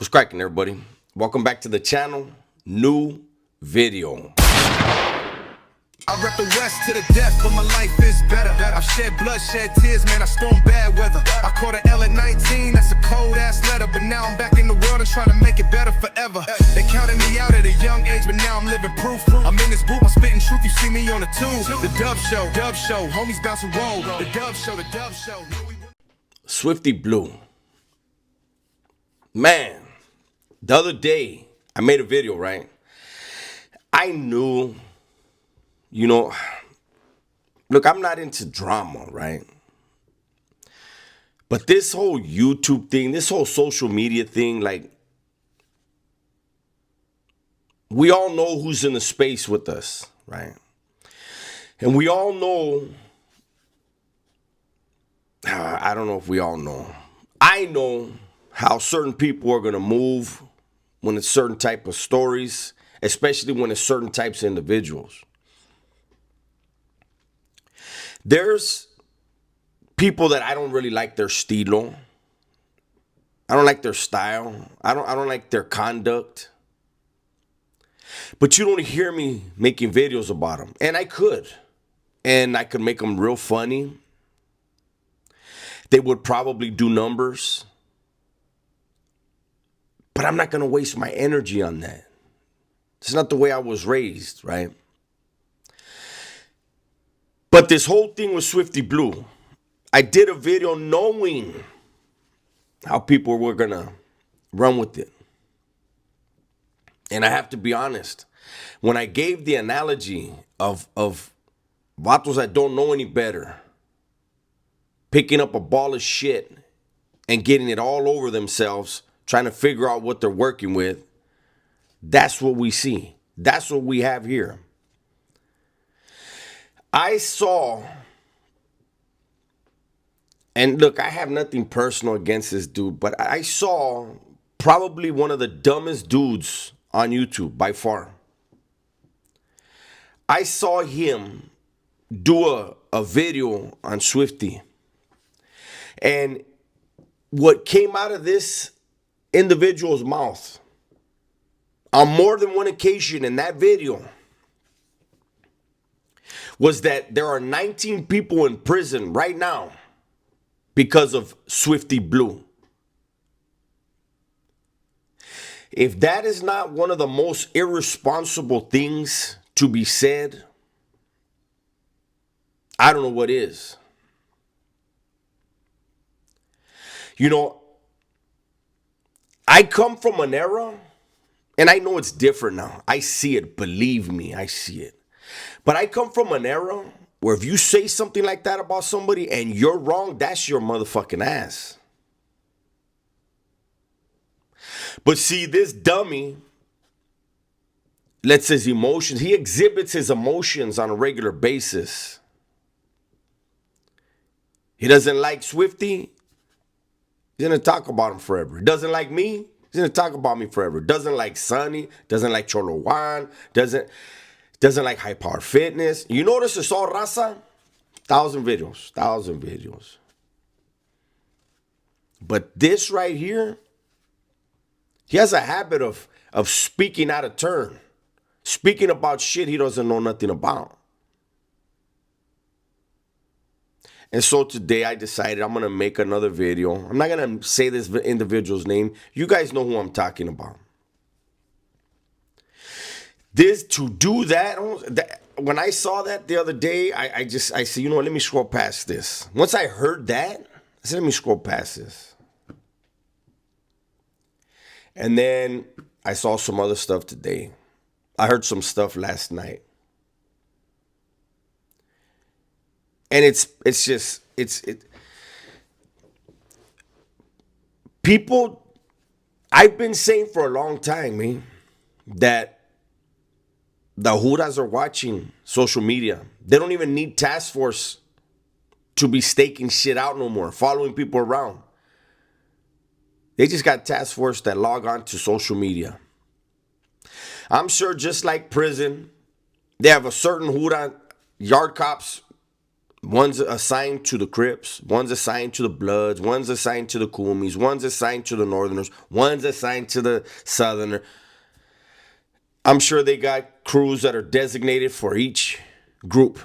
What's cracking, everybody? Welcome back to the channel. New video. I rep the West to the death, but my life is better. I've shed blood, shed tears, man, I stormed bad weather. I caught an L at 19, that's a cold ass letter. But now I'm back in the world and trying to make it better forever. They counted me out at a young age, but now I'm living proof. I'm in this booth, I'm spitting truth, you see me on the tube. The Dove Show, homies bounce and roll. The Dove Show. Swifty Blue. Man, the other day, I made a video, right? I knew, look, I'm not into drama, right? But this whole YouTube thing, this whole social media thing, like, we all know who's in the space with us, right? And we all know, I don't know if we all know. I know how certain people are going to move when it's certain type of stories, especially when it's certain types of individuals. There's people that I don't really like their estilo. I don't like their style. I don't like their conduct. But you don't hear me making videos about them. And I could. And I could make them real funny. They would probably do numbers. But I'm not going to waste my energy on that. It's not the way I was raised, right? But this whole thing with Swifty Blue, I did a video knowing how people were going to run with it. And I have to be honest, when I gave the analogy of vatos that don't know any better, picking up a ball of shit and getting it all over themselves, trying to figure out what they're working with, that's what we see. That's what we have here. I saw, and look, I have nothing personal against this dude, but I saw probably one of the dumbest dudes on YouTube by far. I saw him do a video on Swifty. And what came out of this individual's mouth on more than one occasion in that video was that there are 19 people in prison right now because of Swifty Blue. If that is not one of the most irresponsible things to be said, I don't know what is. You know, I come from an era, and I know it's different now. I see it. Believe me, I see it. But I come from an era where if you say something like that about somebody and you're wrong, that's your motherfucking ass. But see, this dummy lets his emotions, he exhibits his emotions on a regular basis. He doesn't like Swifty, he's going to talk about him forever. He doesn't like me, he's going to talk about me forever. Doesn't like Sonny, doesn't like Cholo Juan, doesn't like High Power Fitness. You notice it's all raza? 1,000 videos. But this right here, he has a habit of speaking out of turn. Speaking about shit he doesn't know nothing about. And so today I decided I'm going to make another video. I'm not going to say this individual's name. You guys know who I'm talking about. To do that, when I saw that the other day, I said, you know what, let me scroll past this. Once I heard that, I said, let me scroll past this. And then I saw some other stuff today. I heard some stuff last night. And it's people, I've been saying for a long time, man, that the Judas are watching social media. They don't even need task force to be staking shit out no more, following people around. They just got task force that log on to social media. I'm sure just like prison, they have a certain Judas, yard cops One's assigned to the Crips, one's assigned to the Bloods, one's assigned to the Coomies, one's assigned to the Northerners, one's assigned to the Southerner. I'm sure they got crews that are designated for each group.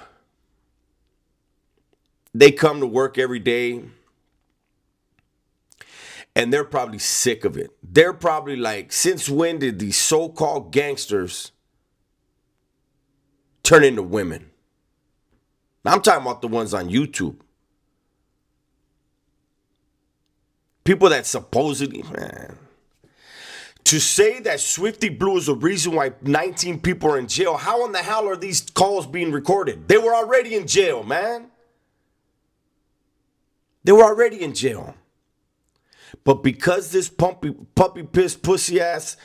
They come to work every day and they're probably sick of it. They're probably like, since when did these so-called gangsters turn into women? I'm talking about the ones on YouTube. People that supposedly, man. To say that Swifty Blue is the reason why 19 people are in jail, how in the hell are these calls being recorded? They were already in jail, man. They were already in jail. But because this puppy piss pussy ass,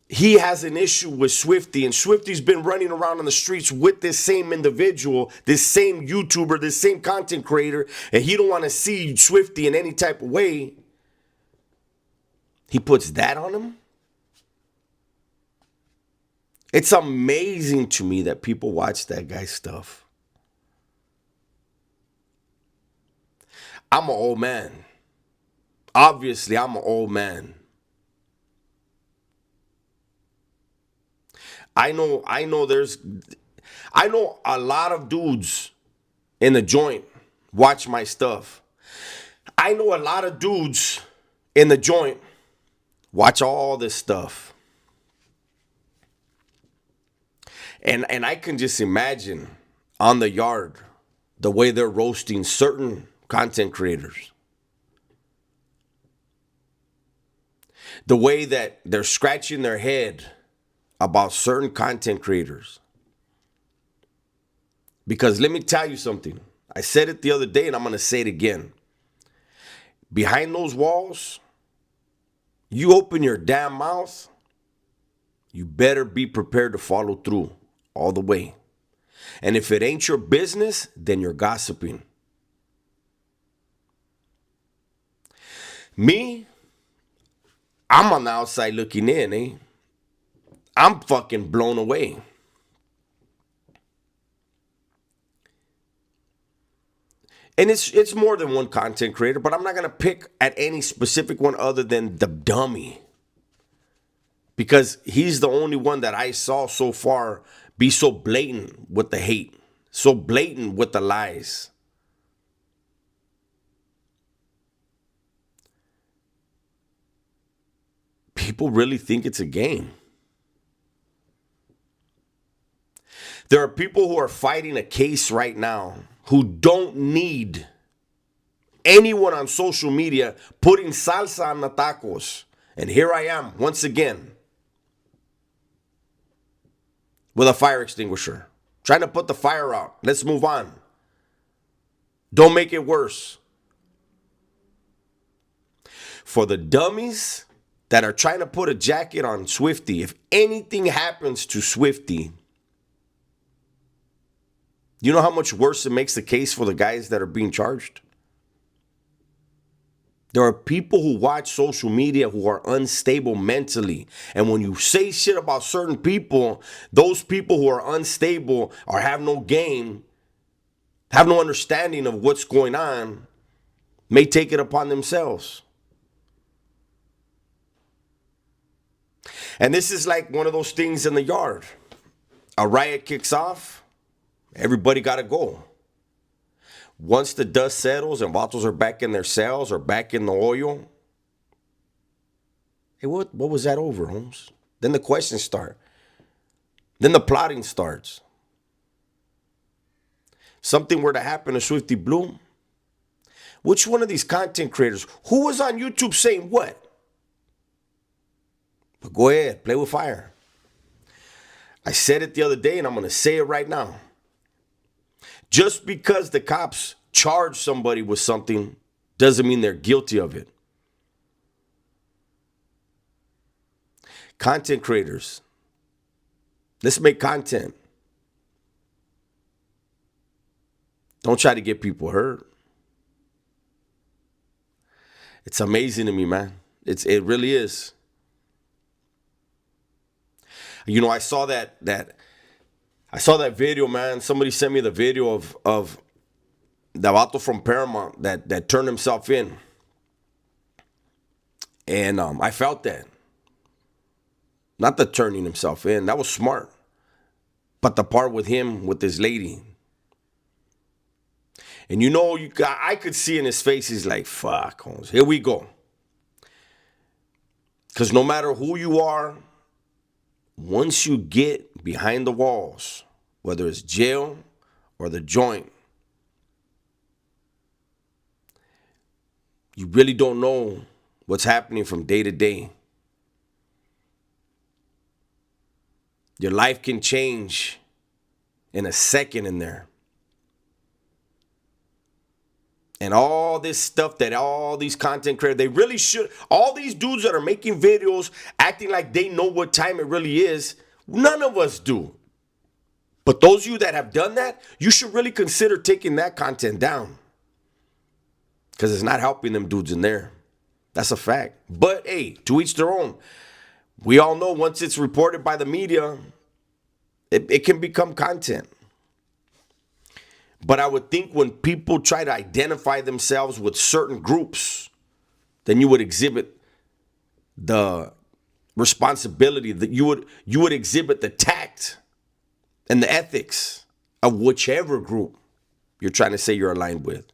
he has an issue with Swifty, and Swifty's been running around on the streets with this same individual, this same YouTuber, this same content creator, and he don't want to see Swifty in any type of way. He puts that on him. It's amazing to me that people watch that guy's stuff. I'm an old man. Obviously, I'm an old man. I know a lot of dudes in the joint watch my stuff. I know a lot of dudes in the joint watch all this stuff. And I can just imagine on the yard the way they're roasting certain content creators. The way that they're scratching their head about certain content creators. Because let me tell you something. I said it the other day and I'm going to say it again. Behind those walls, you open your damn mouth, you better be prepared to follow through all the way. And if it ain't your business, then you're gossiping. Me, I'm on the outside looking in, eh? I'm fucking blown away. And it's more than one content creator, but I'm not going to pick at any specific one other than the dummy. Because he's the only one that I saw so far be so blatant with the hate, so blatant with the lies. People really think it's a game. There are people who are fighting a case right now who don't need anyone on social media putting salsa on the tacos. And here I am, once again, with a fire extinguisher, trying to put the fire out. Let's move on. Don't make it worse. For the dummies that are trying to put a jacket on Swifty, if anything happens to Swifty, you know how much worse it makes the case for the guys that are being charged? There are people who watch social media who are unstable mentally. And when you say shit about certain people, those people who are unstable or have no game, have no understanding of what's going on, may take it upon themselves. And this is like one of those things in the yard. A riot kicks off. Everybody got to go. Once the dust settles and vatos are back in their cells or back in the oil, hey, what was that over, Holmes? Then the questions start. Then the plotting starts. Something were to happen to Swifty Blue. Which one of these content creators, who was on YouTube saying what? But go ahead, play with fire. I said it the other day and I'm going to say it right now. Just because the cops charge somebody with something doesn't mean they're guilty of it. Content creators, let's make content. Don't try to get people hurt. It's amazing to me, man. It really is. You know, I saw that I saw that video, man. Somebody sent me the video of the vato from Paramount that turned himself in. And I felt that. Not the turning himself in. That was smart. But the part with him, with this lady. And I could see in his face, he's like, fuck, Holmes, here we go. Because no matter who you are, once you get behind the walls, whether it's jail or the joint, you really don't know what's happening from day to day. Your life can change in a second in there. And all this stuff that all these content creators, they really should, all these dudes that are making videos acting like they know what time it really is, none of us do. But those of you that have done that, you should really consider taking that content down. Because it's not helping them dudes in there. That's a fact. But hey, to each their own. We all know once it's reported by the media, it can become content. But I would think when people try to identify themselves with certain groups, then you would exhibit the responsibility, that you would exhibit the tact and the ethics of whichever group you're trying to say you're aligned with.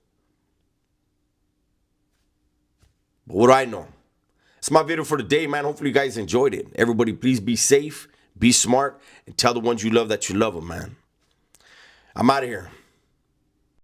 But what do I know? It's my video for today, man. Hopefully you guys enjoyed it. Everybody, please be safe, be smart, and tell the ones you love that you love them, man. I'm out of here.